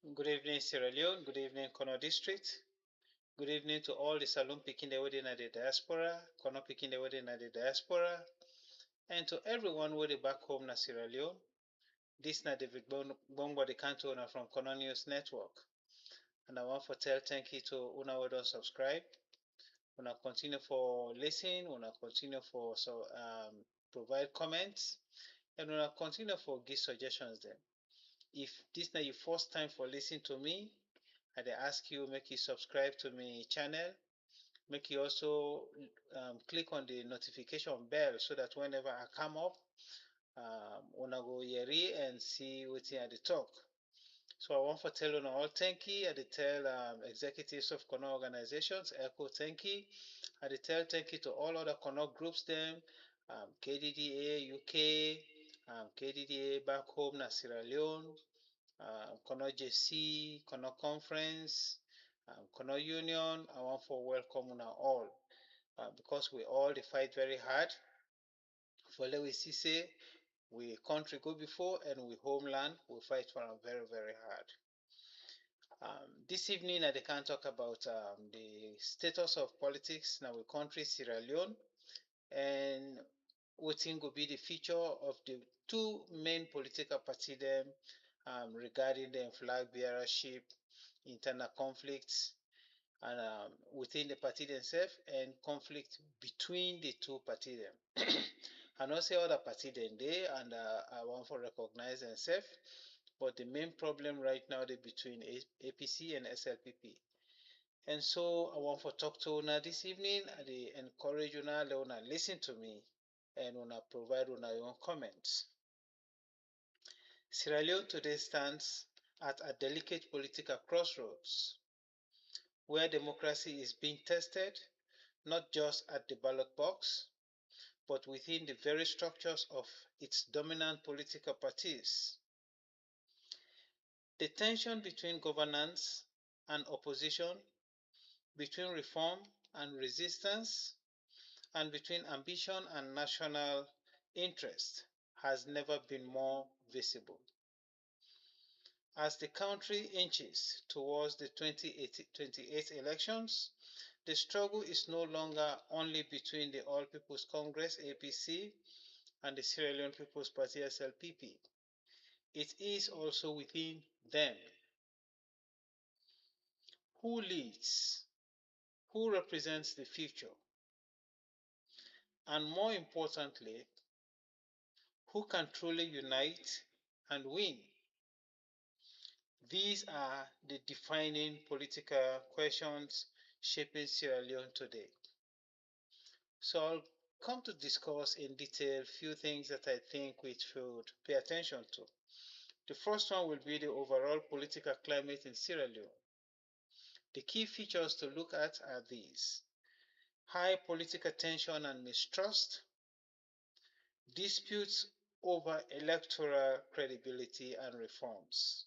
Good evening, Sierra Leone. Good evening, Kono District. Good evening to all the Saloon picking the wedding at the diaspora, Kono picking the wedding at the diaspora, and to everyone who is back home na Sierra Leone. This na David Bongo, the canton from Kono News Network. And I want to tell thank you to una who don't subscribe. Una continue for listen, una continue for provide comments, and una continue for give suggestions then. If this na your first time for listening to me, I ask you make you subscribe to my channel. Make you also click on the notification bell so that whenever I come up, una go hear and see what's at the talk. So I want to tell you all thank you. I tell executives of Kono organizations, Echo thank you. I tell thank you to all other Kono groups them, KDDA UK, KDDA back home na Sierra Leone, Kono JC, Kono Conference, Kono Union. I want to welcome you all because we all fight very hard for let we see say we country go before and we homeland we fight for them very very hard. This evening I can talk about the status of politics in our country Sierra Leone and what think will be the future of the two main political party them regarding the flag bearership, internal conflicts, and within the party themselves and conflict between the two party them. I know say other party them they and I want to recognize themselves, but the main problem right now they between APC and SLPP. And so I want to talk to una this evening. I encourage una, let una listen to me and una provide una your own comments. Sierra Leone today stands at a delicate political crossroads where democracy is being tested not just at the ballot box, but within the very structures of its dominant political parties. The tension between governance and opposition, between reform and resistance, and between ambition and national interest has never been more visible. As the country inches towards the 2028 elections, the struggle is no longer only between the All People's Congress APC and the Sierra Leone People's Party SLPP. It is also within them. Who leads? Who represents the future? And more importantly, who can truly unite and win? These are the defining political questions shaping Sierra Leone today. So I'll come to discuss in detail few things that I think we should pay attention to. The first one will be the overall political climate in Sierra Leone. The key features to look at are these: high political tension and mistrust, disputes over electoral credibility and reforms.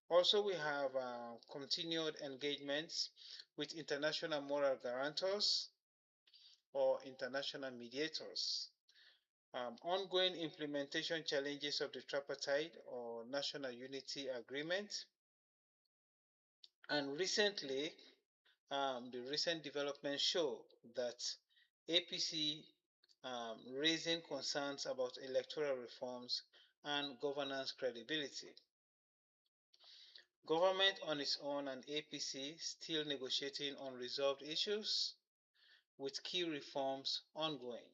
Also, we have continued engagements with international moral guarantors or international mediators, ongoing implementation challenges of the tripartite or national unity agreement, and recently, the recent developments show that APC raising concerns about electoral reforms and governance credibility. Government on its own and APC still negotiating unresolved issues with key reforms ongoing.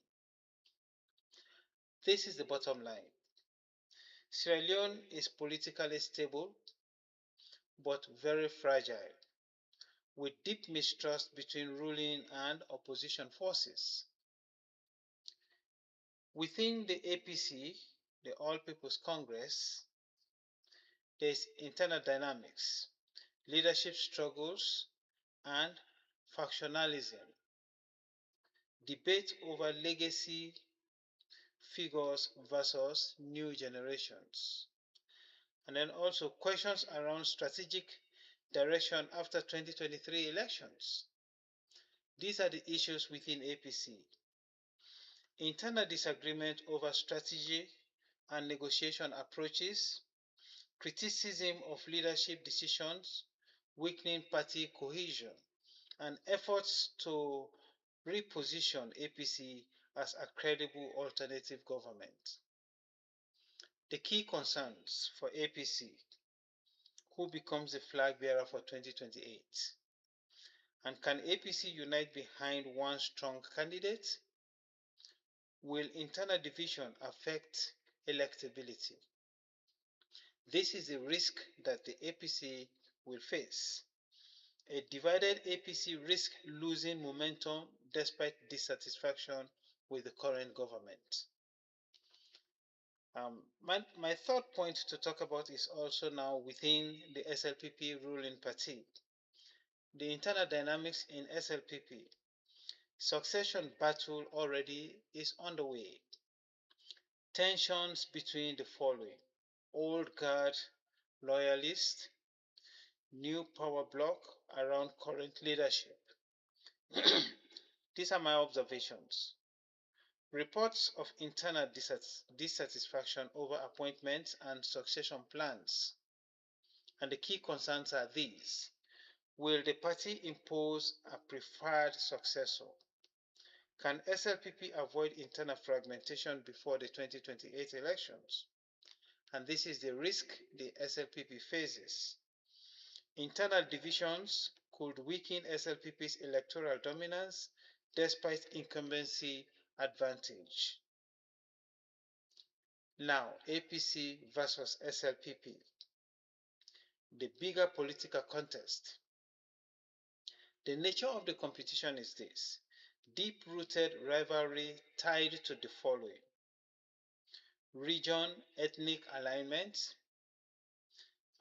This is the bottom line. Sierra Leone is politically stable but very fragile, with deep mistrust between ruling and opposition forces. Within the APC, the All People's Congress, there is internal dynamics, leadership struggles, and factionalism. Debate over legacy figures versus new generations. And then also questions around strategic direction after 2023 elections. These are the issues within APC. Internal disagreement over strategy and negotiation approaches, criticism of leadership decisions, weakening party cohesion, and efforts to reposition APC as a credible alternative government. The key concerns for APC: who becomes the flag bearer for 2028? And can APC unite behind one strong candidate? Will internal division affect electability? This is a risk that the APC will face. A divided APC risks losing momentum despite dissatisfaction with the current government. My third point to talk about is also now within the SLPP ruling party. The internal dynamics in SLPP. Succession battle already is underway. Tensions between the following: old guard loyalists, new power bloc around current leadership. These are my observations. Reports of internal dissatisfaction over appointments and succession plans. And the key concerns are these: will the party impose a preferred successor? Can SLPP avoid internal fragmentation before the 2028 elections? And this is the risk the SLPP faces. Internal divisions could weaken SLPP's electoral dominance despite incumbency advantage. Now, APC versus SLPP, the bigger political contest. The nature of the competition is this: deep-rooted rivalry tied to the following: region, ethnic alignment,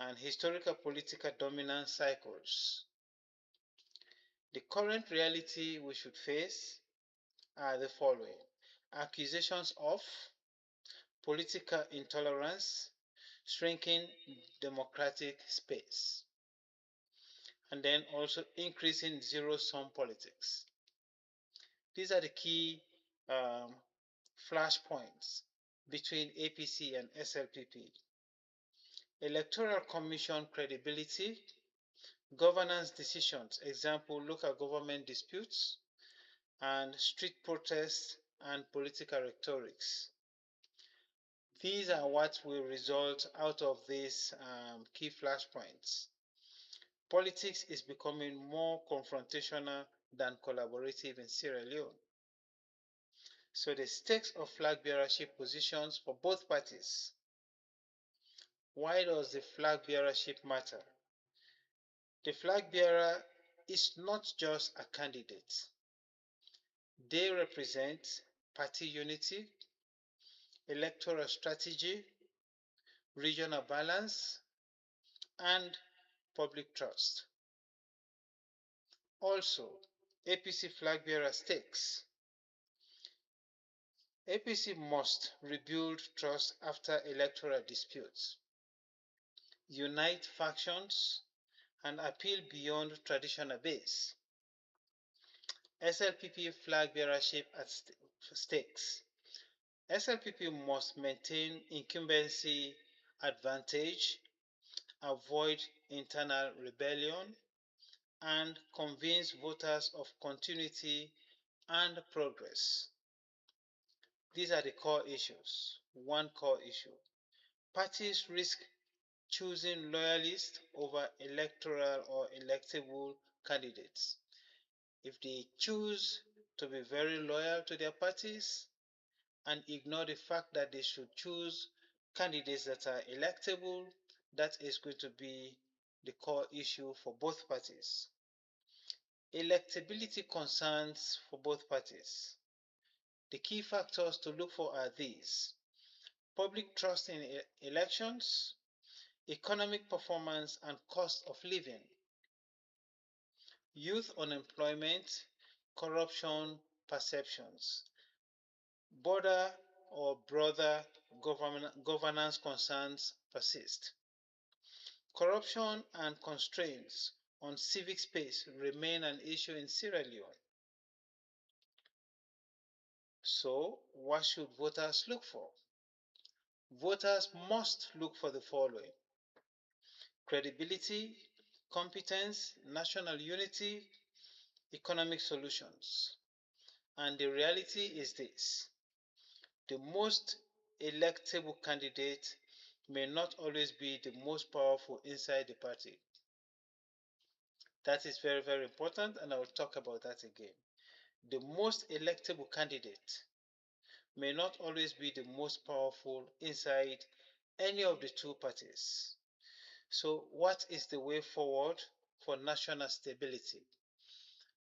and historical political dominance cycles. The current reality we should face are the following: accusations of political intolerance, shrinking democratic space, and then also increasing zero-sum politics. These are the key flashpoints between APC and SLPP. Electoral Commission credibility, governance decisions, example, local government disputes, and street protests and political rhetorics. These are what will result out of these key flashpoints. Politics is becoming more confrontational than collaborative in Sierra Leone. So the stakes of flag bearership positions for both parties. Why does the flag bearership matter? The flag bearer is not just a candidate. They represent party unity, electoral strategy, regional balance, and public trust. Also, APC flag bearer stakes. APC must rebuild trust after electoral disputes, unite factions, and appeal beyond traditional base. SLPP flag bearership at stakes. SLPP must maintain incumbency advantage, avoid internal rebellion, and convince voters of continuity and progress. These are the core issues. One core issue: parties risk choosing loyalists over electoral or electable candidates. If they choose to be very loyal to their parties and ignore the fact that they should choose candidates that are electable, that is going to be the core issue for both parties. Electability concerns for both parties. The key factors to look for are these: public trust in elections, economic performance and cost of living, youth unemployment, corruption perceptions, border or broader governance concerns persist. Corruption and constraints on civic space remain an issue in Sierra Leone. So, what should voters look for? Voters must look for the following: credibility, competence, national unity, economic solutions. And the reality is this: the most electable candidate may not always be the most powerful inside the party. That is very, very important, and I will talk about that again. The most electable candidate may not always be the most powerful inside any of the two parties. So, what is the way forward for national stability?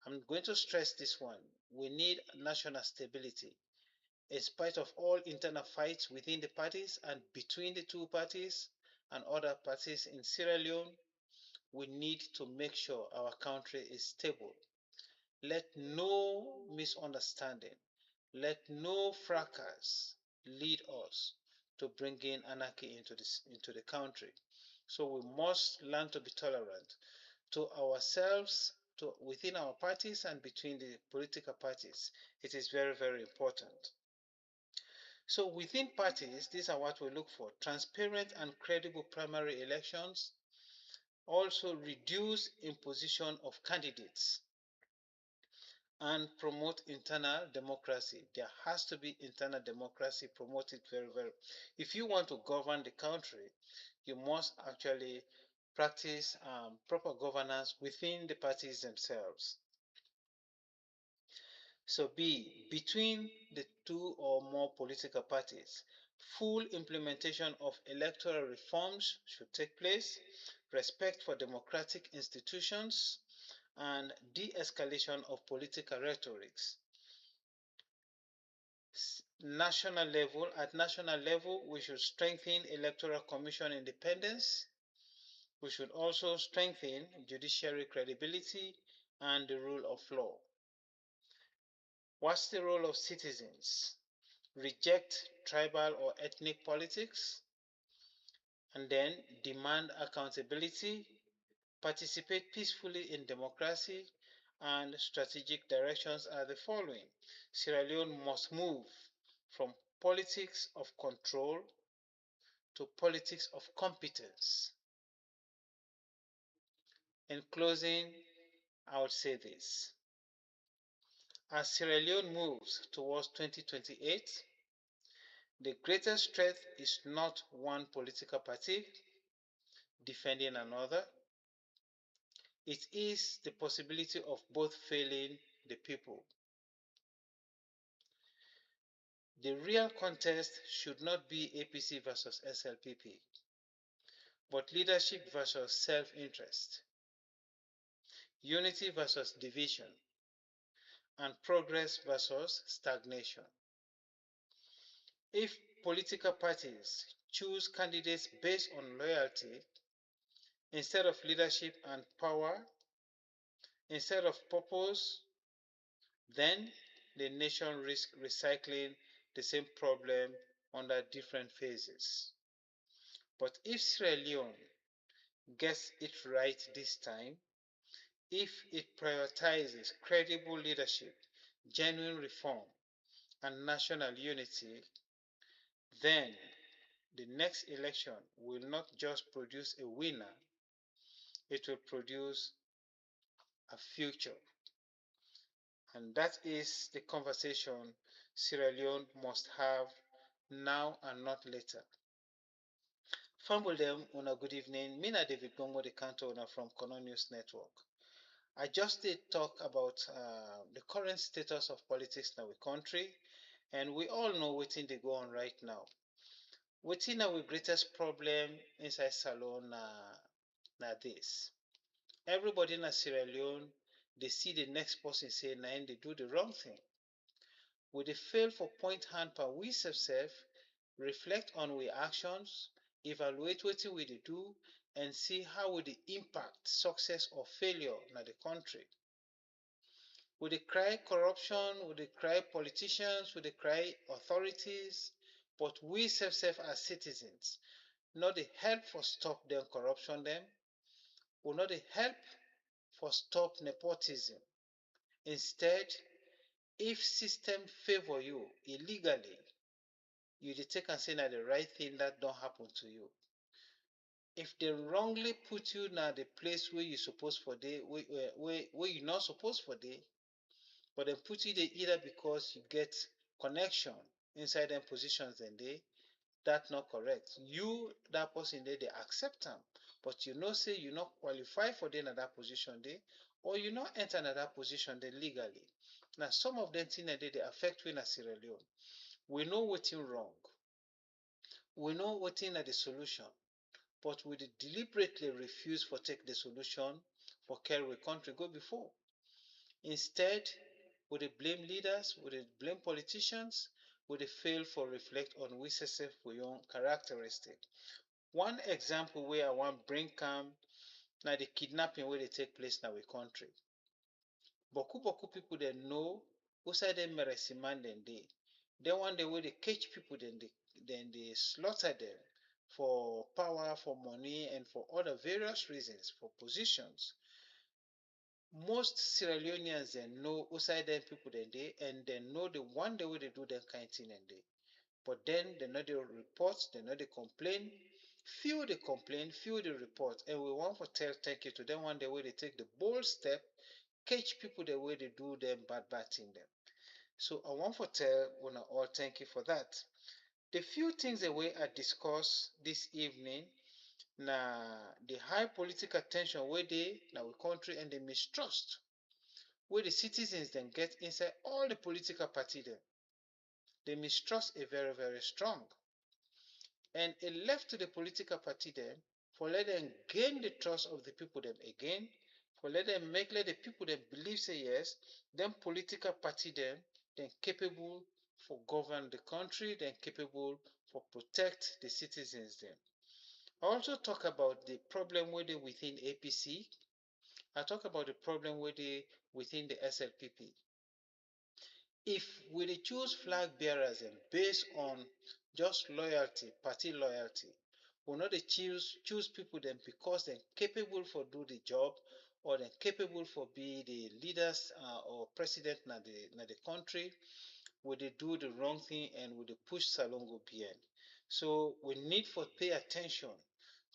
I'm going to stress this one. We need national stability. In spite of all internal fights within the parties and between the two parties and other parties in Sierra Leone, we need to make sure our country is stable. Let no misunderstanding, let no fracas lead us to bring in anarchy into the country. So we must learn to be tolerant to ourselves, to within our parties and between the political parties. It is very, very important. So within parties, these are what we look for: transparent and credible primary elections, also reduce imposition of candidates, and promote internal democracy. There has to be internal democracy, promote it very, very. If you want to govern the country, you must actually practice proper governance within the parties themselves. So B, between the two or more political parties, full implementation of electoral reforms should take place, respect for democratic institutions, and de-escalation of political rhetorics. At national level, we should strengthen electoral commission independence. We should also strengthen judiciary credibility and the rule of law. What's the role of citizens? Reject tribal or ethnic politics, and then demand accountability, participate peacefully in democracy, and strategic directions are the following. Sierra Leone must move from politics of control to politics of competence. In closing, I would say this: as Sierra Leone moves towards 2028, the greatest threat is not one political party defending another. It is the possibility of both failing the people. The real contest should not be APC versus SLPP, but leadership versus self-interest, unity versus division, and progress versus stagnation. If political parties choose candidates based on loyalty instead of leadership and power, instead of purpose, then the nation risks recycling the same problem under different phases. But if Sierra Leone gets it right this time, if it prioritizes credible leadership, genuine reform, and national unity, then the next election will not just produce a winner, it will produce a future. And that is the conversation Sierra Leone must have now and not later. Fambulem, una good evening. Mina David Bongo, the counter owner from Kono News Network. I just did talk about the current status of politics in our country, and we all know what they go on right now. Wetin our greatest problem inside Salon na this. Everybody in Sierra Leone, they see the next person say na they do the wrong thing. We dey fail for point hand per we self, reflect on we actions, evaluate wetin we dey do, and see how we dey impact success or failure na the country. We dey cry corruption, we dey cry politicians, we dey cry authorities, but we self as citizens no dey help for stop dem corruption dem, we no dey help for stop nepotism. Instead, if system favor you illegally, you dey take am say na the right thing that don happen to you. if they wrongly put you na the place where you suppose for dey, where you not suppose for dey, but dem put you there either because you get connection inside dem positions dem dey, that not correct. You, that person there, they accept am, but you know say you not qualify for dey na that position dey, or you not enter na that position dey legally. Now some of them things dey affect we na Sierra Leone. We know wetin wrong, we know wetin na the solution, but we dey deliberately refuse for take the solution for carry we country go before. Instead, we dey blame leaders, we dey blame politicians, we dey fail for reflect on we sef we own characteristic. One example wey I wan bring am na the kidnapping wey dey take place na we country. Boku boku people dem know outside dem Meresiman dem dey. Dem one day wey dey catch people dem dey slaughter dem for power, for money, and for other various reasons, for positions. Most Sierra Leoneans dem know outside dem people dem dey, and dem know the one day wey dey do dem kind thing dem dey. But then dem no dey report, dem no dey complain. Few dey complain, few dey report, and we wan for tell thank you to dem one day wey dey take the bold step catch people dem wey dey do dem bad bad thing dem. So I wan for tell una all thank you for that. The few things dem wey I discuss this evening na the high political ten sion wey dey na we country and the mistrust wey the citizens dem get inside all the political party dem. The mistrust is very very strong, and it left to the political party dem for let dem gain the trust of the people dem again, for let dem let the people dem believe say yes, dem political party dem capable for govern the country, dem capable for protect the citizens dem. I also talk about the problem wey dey within APC. I talk about the problem wey dey within the SLPP. If we dey choose flag bearers based on just loyalty, party loyalty, we no dey choose people dem because dem capable for do the job, or dem capable for be the leaders or president na the country, we dey do the wrong thing and we dey push Salongo behind. So we need for pay attention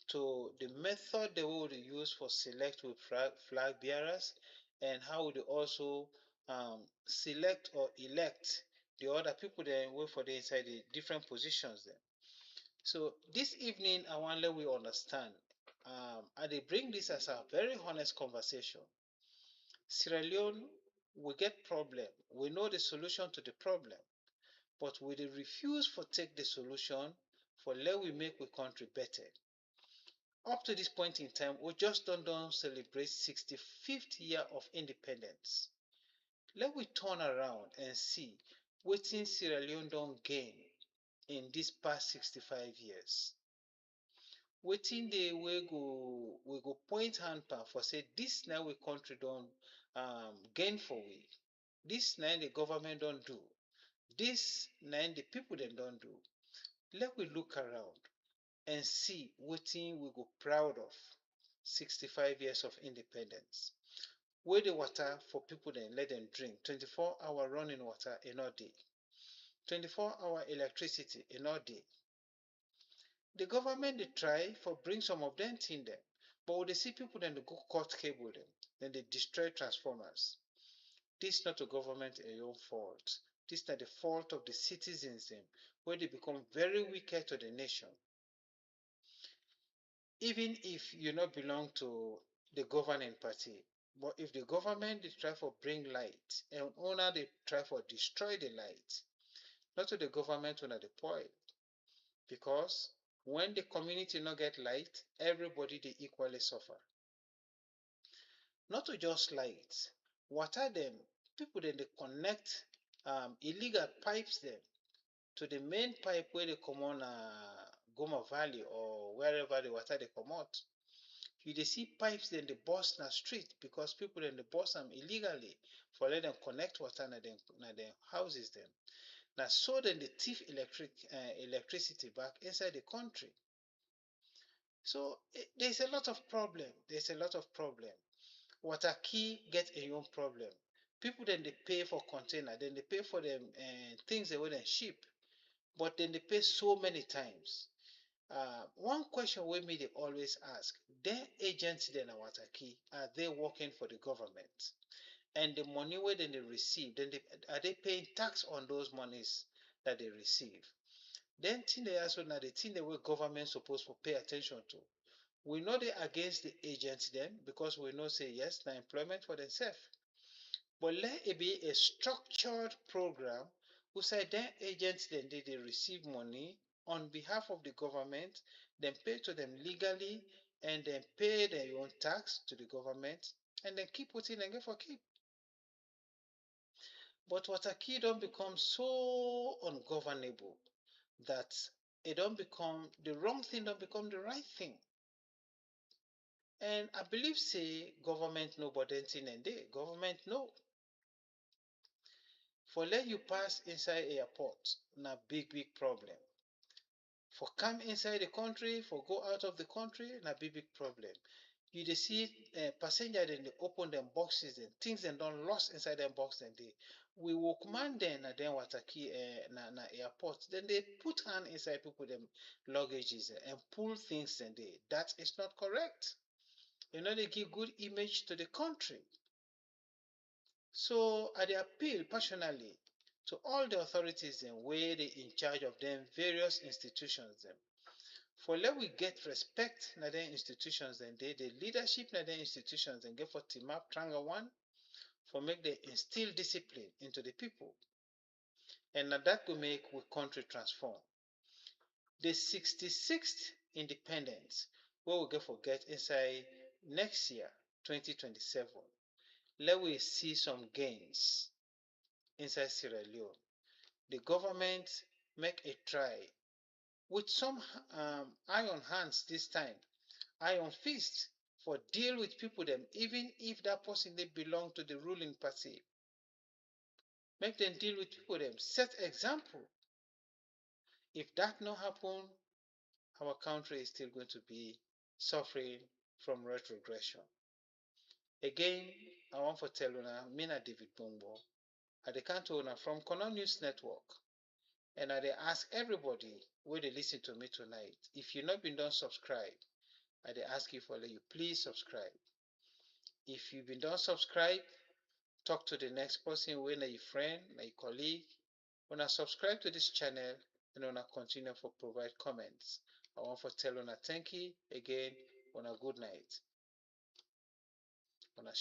to the method they will use for select with flag bearers, and how we also select or elect the other people that wait for the inside the different positions there. So this evening I want let we understand. I dey bring this as a very honest conversation. Sierra Leone, we get problem. We know the solution to the problem, but we dey refuse for take the solution for let we make we country better. Up to this point in time, we just don't celebrate 65th year of independence. Let we turn around and see wetin Sierra Leone don gain in this past 65 years. Wetin dey we go point hand pan for say this na we country don gain for we. This na the government don do. This na the people dem don do. Let we look around and see wetin we go proud of 65 years of independence. Wey the water for people dem let them drink, 24-hour running water e no dey, 24-hour electricity e no dey. The government dey try for bring some of them thing dem, but we dey see people dem dey go cut cable dem, then dey destroy transformers. This not a government own fault. This na the fault of the citizens dem wey dey become very wicked to the nation. Even if you not belong to the governing party, but if the government dey try for bring light and owner dey try for destroy the light, not to the government una dey spoil. Because when the community no get light, everybody dey equally suffer. Not to just light, water dem, people dem dey connect illegal pipes dem to the main pipe wey dey comot Goma Valley or wherever the water dey comot. You dey see pipes dem dey burst na street because people dem dey burst am illegally for let them connect water na dem houses dem. Na so dem dey thief electricity back inside the country. So there's a lot of problem. There's a lot of problem. Water key get a own problem. People dem dey pay for container, dem dey pay for them things wey dem ship, but dem dey pay so many times. One question we me dey always ask, dem agents dem na wataki, are they working for the government? And the money wey dem dey receive, are they paying tax on those monies that they receive? Then thing dey also na the thing wey government suppose for pay attention to. We no dey against the agents dem because we know say yes, na employment for themselves. But let it be a structured program whereby dem agents dem dey receive money on behalf of the government, then pay to them legally, and then pay their own tax to the government, and then keep wetin dem get for keep. But Wataki don become so ungovernable that it don't become the wrong thing, don't become the right thing. And I believe say government know but thing and they government know. For let you pass inside airport, na big problem. For come inside the country, for go out of the country, na big problem. You dey see passenger dem dey open them boxes and things dem don lost inside them box dem dey. We workman dem na dem Wataki na airport. Then they put hand inside people them luggages and pull things dem dey. That is not correct. You know they give good image to the country. So I dey appeal passionately to all the authorities dem wey dey in charge of them various institutions dem. For let we get respect na dem institutions dem dey, the leadership na dem institutions dem get for team up triangle one, for make dem instill discipline into the people. And na that go make we country transform. The 66th independence wey we get for get inside next year 2027, let we see some gains inside Sierra Leone. The government make a try with some iron hands this time, iron fist, for deal with people them, even if that person they belong to the ruling party. Make them deal with people them, set example. If that not happen, our country is still going to be suffering from retrogression. Again, I want to tell you now, me na David Bongbo. I dey count una from Kono News Network. And I dey ask everybody where they listen to me tonight, if you not been done subscribe, I dey ask you for let you please subscribe. If you been done subscribe, talk to the next person, when your friend, your colleague, when I subscribe to this channel, and when I continue for provide comments. I want to tell una thank you again, on a good night. Una